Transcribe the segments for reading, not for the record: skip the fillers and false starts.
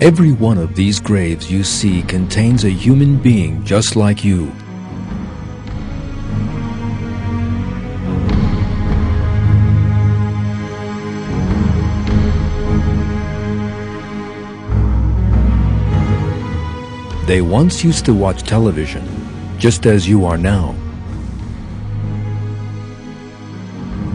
Every one of these graves you see contains a human being just like you. They once used to watch television, just as you are now.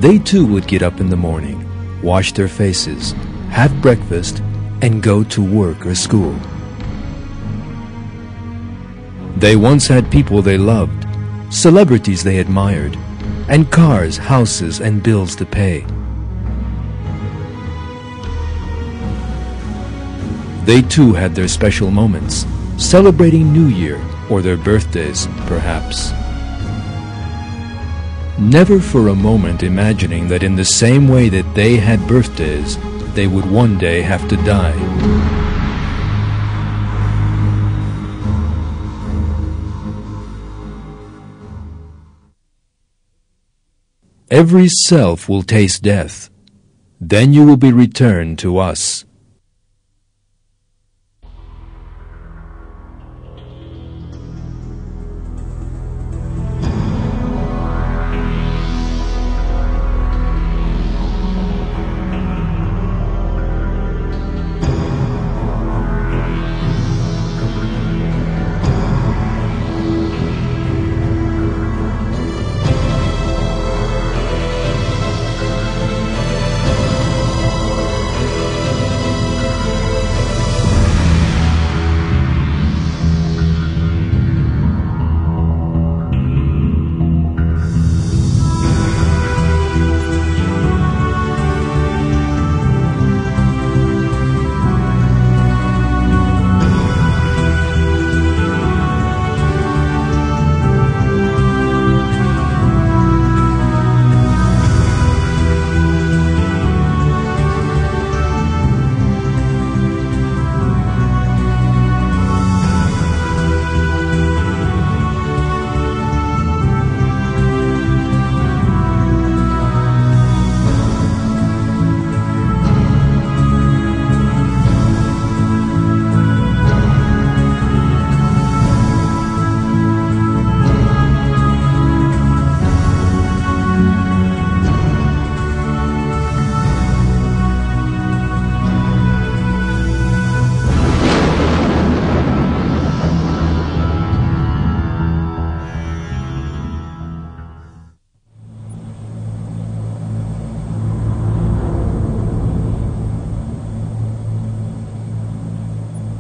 They too would get up in the morning, wash their faces, have breakfast, and go to work or school. They once had people they loved, celebrities they admired, and cars, houses, and bills to pay. They too had their special moments, celebrating New Year or their birthdays, perhaps. Never for a moment imagining that in the same way that they had birthdays, they would one day have to die. Every self will taste death. Then you will be returned to us.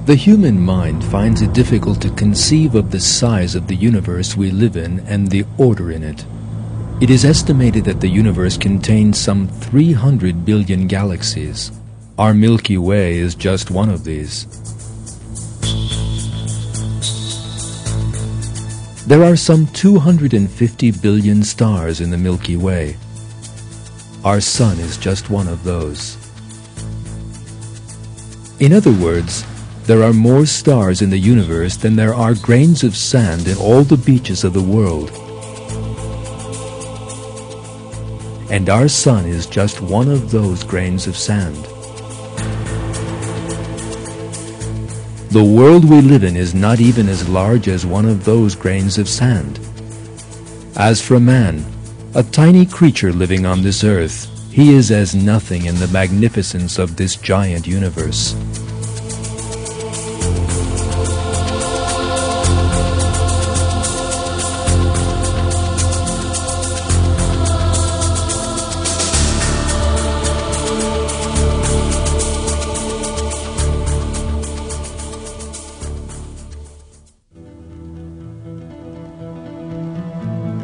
The human mind finds it difficult to conceive of the size of the universe we live in and the order in it. It is estimated that the universe contains some 300 billion galaxies. Our Milky Way is just one of these. There are some 250 billion stars in the Milky Way. Our Sun is just one of those. In other words, there are more stars in the universe than there are grains of sand in all the beaches of the world. And our Sun is just one of those grains of sand. The world we live in is not even as large as one of those grains of sand. As for man, a tiny creature living on this earth, he is as nothing in the magnificence of this giant universe.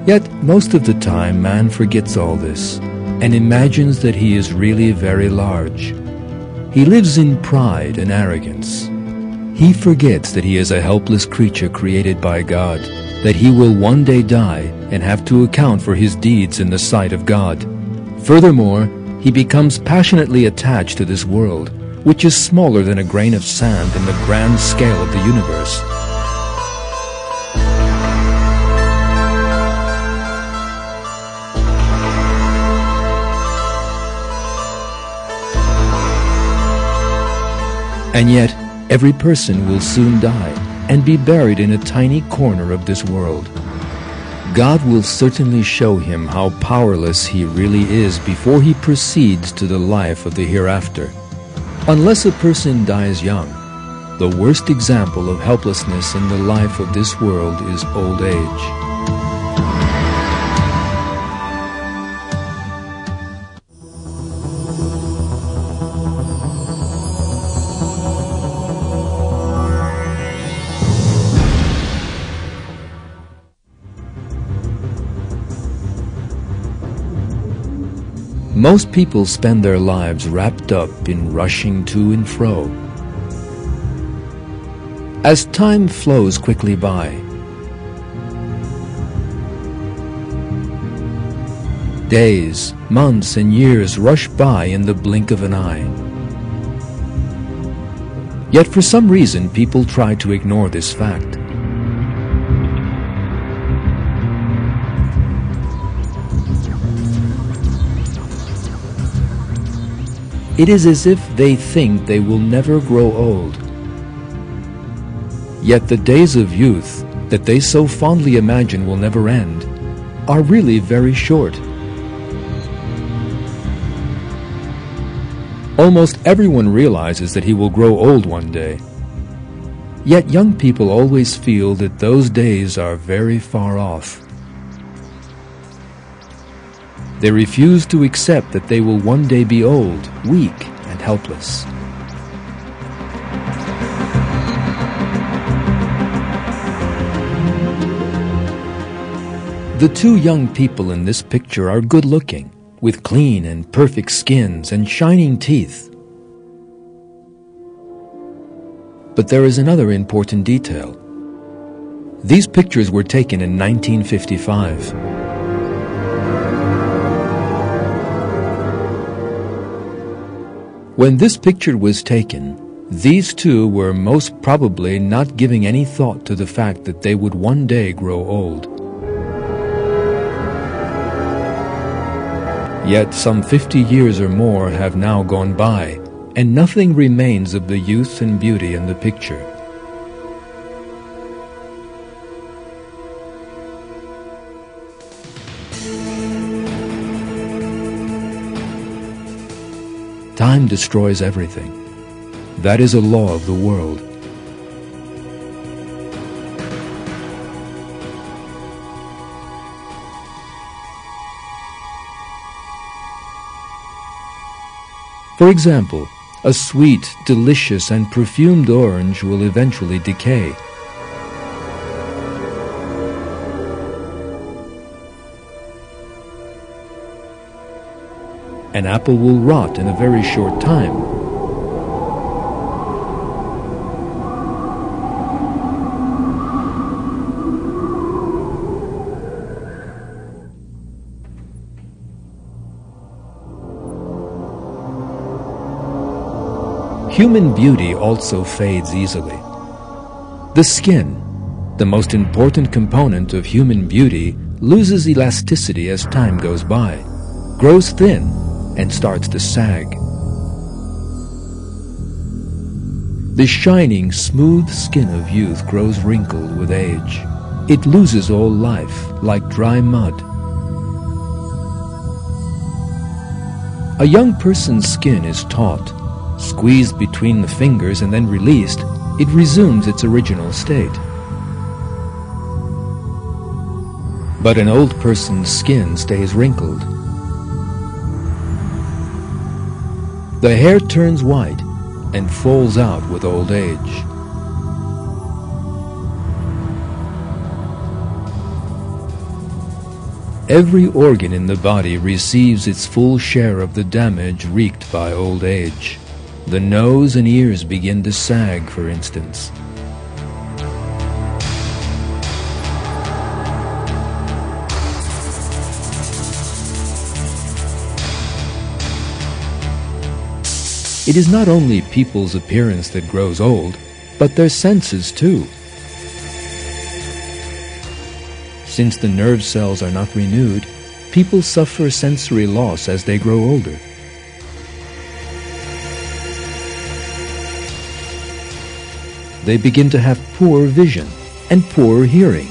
Yet, most of the time, man forgets all this and imagines that he is really very large. He lives in pride and arrogance. He forgets that he is a helpless creature created by God, that he will one day die and have to account for his deeds in the sight of God. Furthermore, he becomes passionately attached to this world, which is smaller than a grain of sand in the grand scale of the universe. And yet, Every person will soon die and be buried in a tiny corner of this world. God will certainly show him how powerless he really is before he proceeds to the life of the hereafter. Unless a person dies young, the worst example of helplessness in the life of this world is old age. Most people spend their lives wrapped up in rushing to and fro. As time flows quickly by, days, months, and years rush by in the blink of an eye. Yet for some reason, people try to ignore this fact. It is as if they think they will never grow old. Yet the days of youth that they so fondly imagine will never end are really very short. Almost everyone realizes that he will grow old one day. Yet young people always feel that those days are very far off. They refuse to accept that they will one day be old, weak, and helpless. The two young people in this picture are good-looking, with clean and perfect skins and shining teeth. But there is another important detail. These pictures were taken in 1955. When this picture was taken, these two were most probably not giving any thought to the fact that they would one day grow old. Yet some 50 years or more have now gone by, and nothing remains of the youth and beauty in the picture. Time destroys everything. That is a law of the world. For example, a sweet, delicious, and perfumed orange will eventually decay. An apple will rot in a very short time. Human beauty also fades easily. The skin, the most important component of human beauty, loses elasticity as time goes by, grows thin, and starts to sag. The shining, smooth skin of youth grows wrinkled with age. It loses all life, like dry mud. A young person's skin is taut. Squeezed between the fingers and then released, it resumes its original state. But an old person's skin stays wrinkled. The hair turns white and falls out with old age. Every organ in the body receives its full share of the damage wreaked by old age. The nose and ears begin to sag, for instance. It is not only people's appearance that grows old, but their senses too. Since the nerve cells are not renewed, people suffer sensory loss as they grow older. they begin to have poor vision and poor hearing.